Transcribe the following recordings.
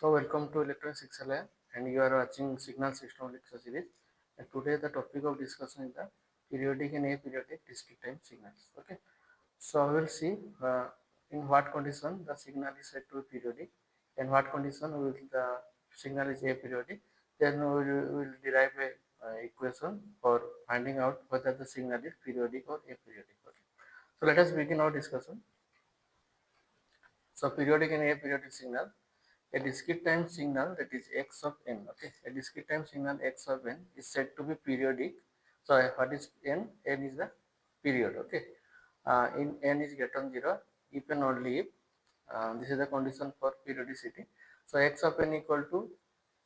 So welcome to Electronics XLA and you are watching Signal System lecture series. And today the topic of discussion is the periodic and aperiodic discrete time signals. Okay. So we will see in what condition the signal is said to be periodic and what condition will the signal is aperiodic. Then we will derive a equation for finding out whether the signal is periodic or aperiodic. Okay. So let us begin our discussion. So periodic and aperiodic signal. A discrete time signal, that is x of n. Okay, a discrete time signal x of n is said to be periodic. So what is n? N is the period. Okay, in n is greater than 0 if and only if this is the condition for periodicity. So x of n equal to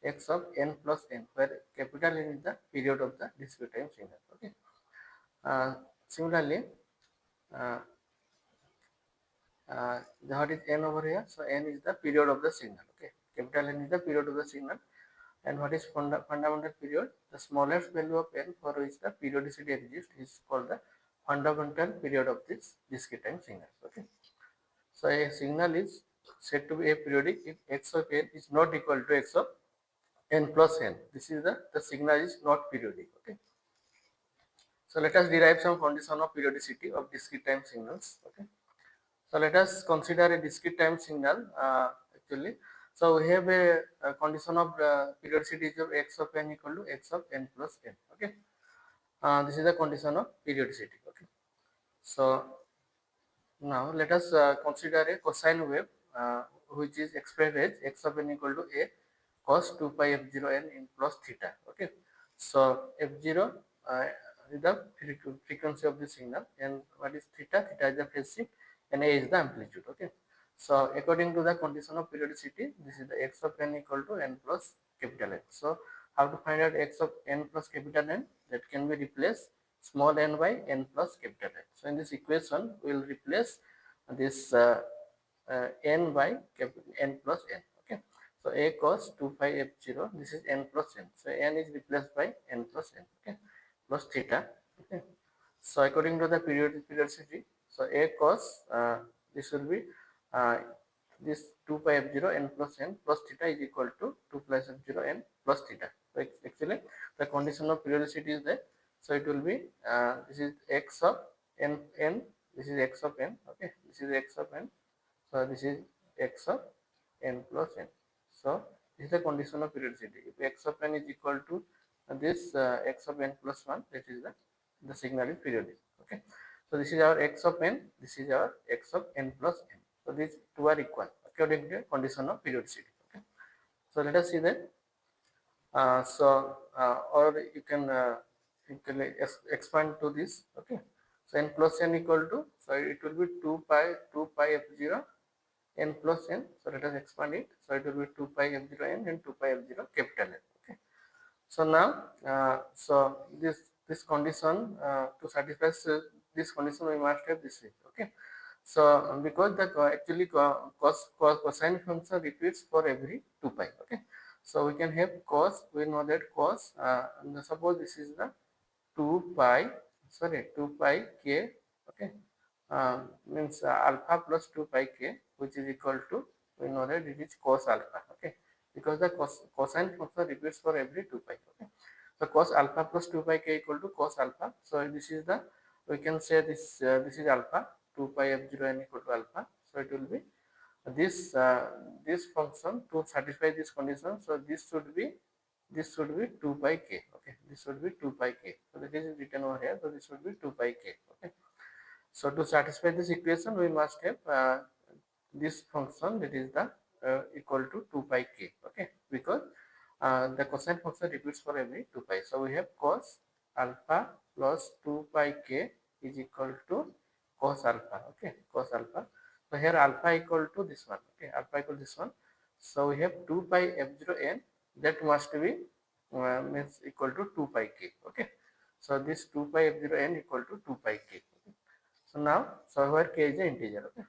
x of n plus n, where capital N is the period of the discrete time signal. Okay, similarly. Uh, what is n over here? So n is the period of the signal. Okay, capital N is the period of the signal. And what is fundamental period? The smallest value of n for which the periodicity exists is called the fundamental period of this discrete time signal. Okay, so a signal is said to be aperiodic if x of n is not equal to x of n plus n. This is the signal is not periodic. Okay, so let us derive some condition of periodicity of discrete time signals. Okay. So let us consider a discrete time signal actually. So we have a condition of periodicity of x of n equal to x of n plus n. Okay, this is the condition of periodicity. Okay, so now let us consider a cosine wave which is expressed as x of n equal to a cos 2 pi f0 n in plus theta. Okay, so f0 is the frequency of the signal, and what is theta? Theta is the phase shift, and a is the amplitude. Okay, so according to the condition of periodicity, this is the x of n equal to n plus capital N. So how to find out x of n plus capital N? That can be replaced small n by n plus capital N. So in this equation, we will replace this n by n plus n. Okay, so a cos 2 pi f0, this is n plus n. So n is replaced by n plus n. Okay, plus theta. Okay, so according to the periodicity, so a cos this will be this 2 pi f0 n plus n plus theta is equal to 2 plus f0 n plus theta. So actually the condition of periodicity is there. So it will be this is x of n, this is x of n. Okay, this is x of n. So this is x of n plus n. So this is the condition of periodicity. If x of n is equal to this x of n plus 1, that is the signal is periodic. Okay, so this is our x of n, this is our x of n plus n. So these two are equal according to the condition of periodicity. Okay, so let us see that. Or you can expand to this. Okay, so n plus n equal to, so it will be 2 pi f0 n plus n. So let us expand it. So it will be 2 pi f0 n and 2 pi f0 capital N. Okay, so now so this condition to satisfy this condition, we must have this way. Okay, so because the actually cosine function repeats for every 2 pi. Okay, so we can have cos, we know that cos suppose this is the 2 pi, sorry, 2 pi k. Okay, means alpha plus 2 pi k, which is equal to, we know that it is cos alpha. Okay, because the cosine function repeats for every 2 pi. Okay, so cos alpha plus 2 pi k equal to cos alpha. So this is the, we can say this this is alpha, 2 pi f0 n equal to alpha. So it will be this this function to satisfy this condition. So this should be 2 pi k. Okay, this should be 2 pi k. So that is written over here. So this should be 2 pi k. Okay, so to satisfy this equation, we must have this function, that is the equal to 2 pi k. Okay, because the cosine function repeats for every 2 pi. So we have cos alpha plus 2 pi k is equal to cos alpha. Okay, cos alpha. So here alpha equal to this one. Okay, alpha equal to this one. So we have 2 pi f0 n, that must be means equal to 2 pi k. Okay, so this 2 pi f0 n equal to 2 pi k. Okay. So now, so where k is an integer. Okay,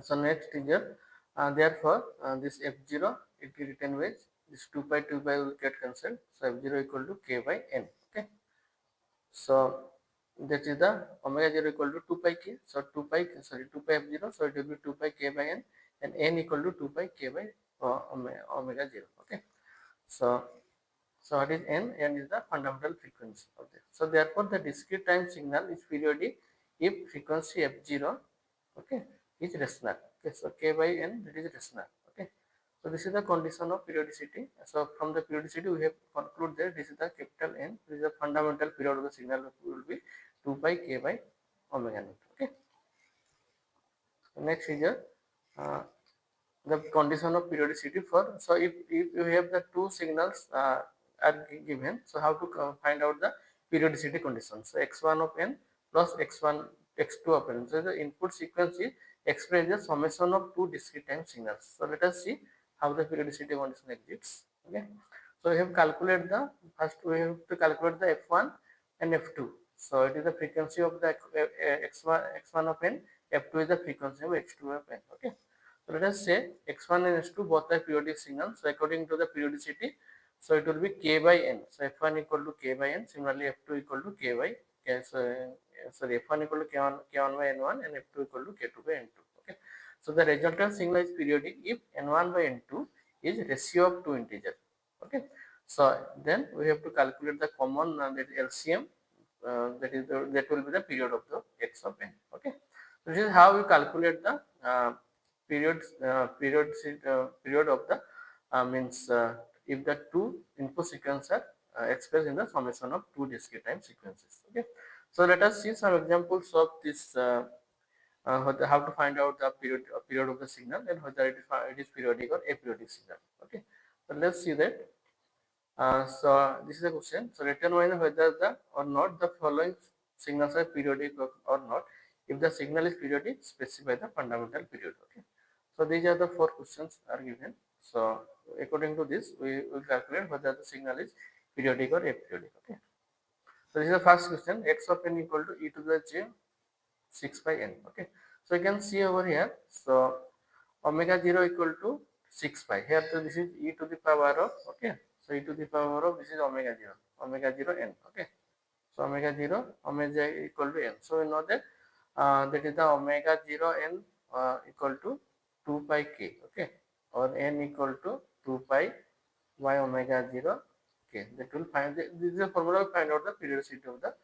so next integer, therefore this f0 it is written with this 2 pi will get cancelled. So f0 equal to k by n. Okay, so that is the omega 0 equal to 2 pi k. So 2 pi, sorry, 2 pi f0, so it will be 2 pi k by n, and n equal to 2 pi k by omega 0. Okay, so what is n? N is the fundamental frequency of this. So therefore, the discrete time signal is periodic if frequency f0, okay, is rational. Okay, so k by n, that is rational. Okay, so this is the condition of periodicity. So from the periodicity, we have concluded that this is the capital N. This is the fundamental period of the signal will be 2 pi k by omega naught. Okay. Next is the condition of periodicity for. So if you have the two signals are given, so how to find out the periodicity condition? So x1 of n plus x1 x2 of n. So the input sequence is expressed as summation of two discrete time signals. So let us see how the periodicity condition exists. Okay. So we have calculated the first we have to calculate the f1 and f2. So it is the frequency of the x1 of n, f2 is the frequency of x2 of n. Okay. So let us say x1 and x2 both are periodic signals. So according to the periodicity, so it will be k by n. So f1 equal to k by n. Similarly, f2 equal to k by k. So sorry, f1 equal to k1 by n1 and f2 equal to k2 by n2. Okay. So the resultant signal is periodic if n1 by n2 is ratio of two integers. Okay. So then we have to calculate the common that LCM. That will be the period of the x of n. Okay. So this is how we calculate the period of the means if the two input sequences are expressed in the summation of two discrete time sequences. Okay. So let us see some examples of this. How to find out the period of the signal and whether it is periodic or aperiodic signal. Okay. So let's see that. So this is a question. So determine whether the or not the following signals are periodic or not. If the signal is periodic, specify the fundamental period. Okay. So these are the four questions are given. So according to this, we will calculate whether the signal is periodic or aperiodic. Okay. So this is the first question. X of n equal to e to the j 6 by n. Okay. So you can see over here. So omega 0 equal to 6 pi. Here, so this is e to the power of, okay. So e to the power of, this is omega 0 n. Okay. So omega 0 equal to n. So we know that that is the omega 0 n equal to 2 pi k. Okay. Or n equal to 2 pi y omega 0 k. That will find this is the formula to find out the periodicity of the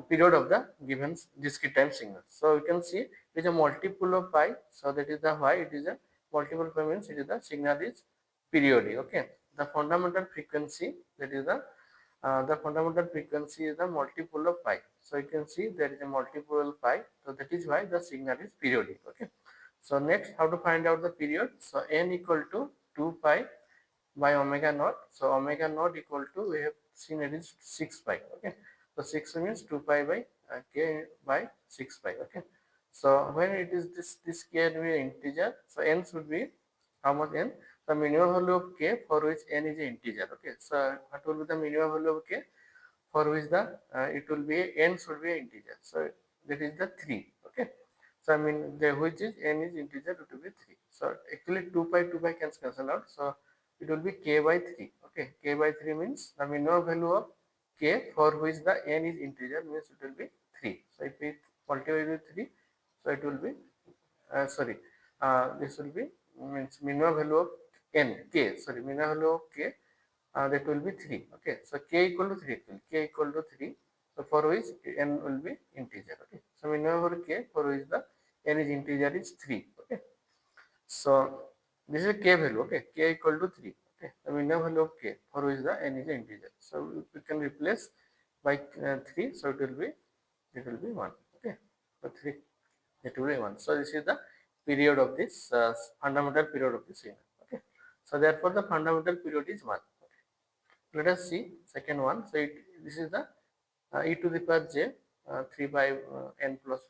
period of the given discrete time signal. So you can see it is a multiple of pi. So that is the why it is a multiple pi means it is the signal is periodic. Okay. The fundamental frequency, that is the fundamental frequency is the multiple of pi. So you can see there is a multiple of pi. So that is why the signal is periodic. Okay. So next, how to find out the period? So n equal to 2 pi by omega naught. So omega naught equal to, we have seen it is 6 pi. Okay. So 6 means 2 pi by k by 6 pi. Okay. So when it is this k will be integer, so n should be how much n? The minimum value of k for which n is an integer. Okay. So what will be the minimum value of k for which the it will be n should be an integer. So that is the 3. Okay. So I mean the which is n is integer, it will be 3. So actually 2 pi can cancel out. So it will be k by 3. Okay. K by 3 means the minimum value of k for which the n is integer means it will be 3. So if we multiply with 3, so it will be this will be means minimum value of minimum value of k that will be 3. Okay. So k equal to 3 k equal to 3. So for which n will be integer. Okay. So minimum value k for which the n is integer is 3. Okay. So this is a k value. Okay. K equal to 3. Okay. The minimum value of k for which the n is an integer. So we can replace by 3. So it will be 1. Okay. So 3, it will be 1. So this is the period of this fundamental period of this signal. Okay. So therefore the fundamental period is 1. Okay. Let us see second one. So this is the e to the power j 3 by n plus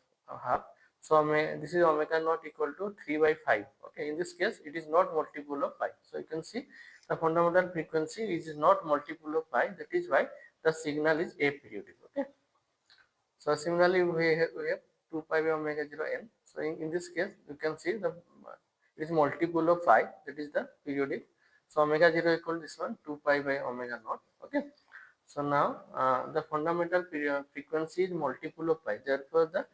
half. So this is omega naught equal to 3 by 5. Okay, in this case it is not multiple of pi. So you can see the fundamental frequency is not multiple of pi. That is why the signal is aperiodic. Okay. So similarly we have 2 pi by omega 0 n. So in this case you can see the it is multiple of pi. That is the periodic. So omega 0 equal to this one 2 pi by omega naught. Okay. So now the fundamental frequency is multiple of pi. Therefore the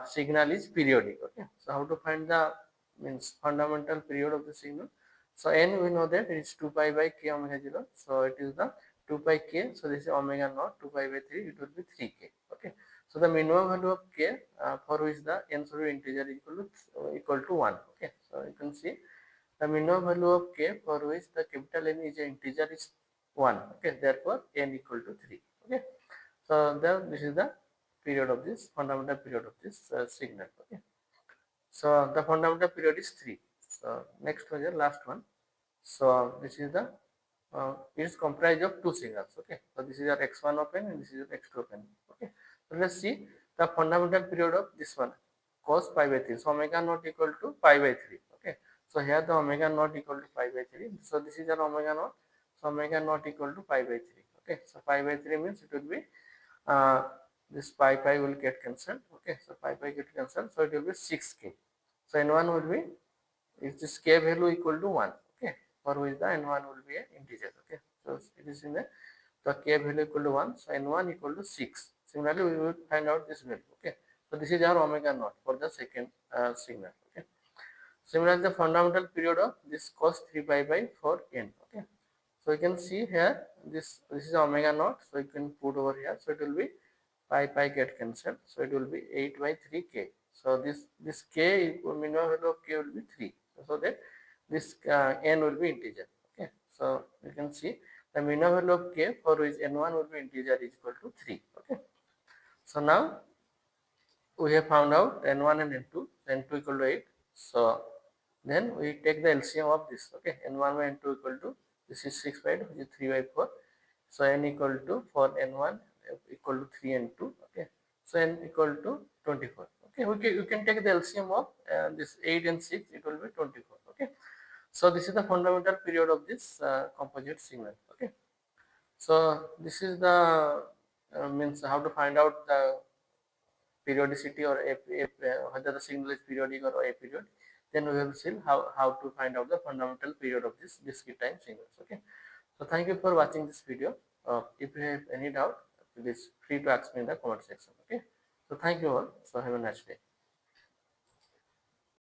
signal is periodic. Okay. So how to find the means fundamental period of the signal? So n we know that it is 2 pi by k omega 0. So it is the 2 pi k. So this is omega naught 2 pi by 3. It will be 3k. Okay. So the minimum value of k for which the n should be integer equal to 1. Okay. So you can see the minimum value of k for which the capital N is an integer is 1. Okay. Therefore n equal to 3. Okay. So this is the period of this fundamental period of this signal. Okay. So the fundamental period is 3. So next one is the last one. So this is the it is comprised of two signals. Okay. So this is your x1 open and this is your x2 open. Okay. So let's see the fundamental period of this one cos pi by 3. So omega naught equal to pi by 3. Okay. So here the omega naught equal to pi by 3. So this is your omega naught. So omega naught equal to pi by 3. Okay. So pi by 3 means it will be uh, this pi will get cancelled. Okay. So pi get cancelled. So it will be 6k. So n1 will be is this k value equal to 1. Okay. For which the n1 will be an integer. Okay. So it is in the k value equal to 1. So n1 equal to 6. Similarly, we will find out this value. Okay. So this is our omega naught for the second signal. Okay. Similarly, the fundamental period of this cos 3 pi by 4 n. Okay. So you can see here this is omega naught. So you can put over here. So it will be pi get cancelled. So it will be 8 by 3k. So this k minimum value of k will be 3. So that this n will be integer. Okay. So you can see the minimum value of k for which n1 will be integer is equal to 3. Okay. So now we have found out n1 and n2. N2 equal to 8. So then we take the LCM of this. Okay. N1 by n2 equal to this is 6 by 2, which is 3 by 4. So n equal to for n1 equal to 3 and 2. Okay. So n equal to 24. Okay. You can take the LCM of this 8 and 6. It will be 24. Okay. So this is the fundamental period of this composite signal. Okay. So this is the means how to find out the periodicity or whether the signal is periodic or aperiodic. Then we will see how to find out the fundamental period of this discrete time signals. Okay. So thank you for watching this video. If you have any doubt, please free to ask me in the comment section. Okay. So thank you all. So have a nice day.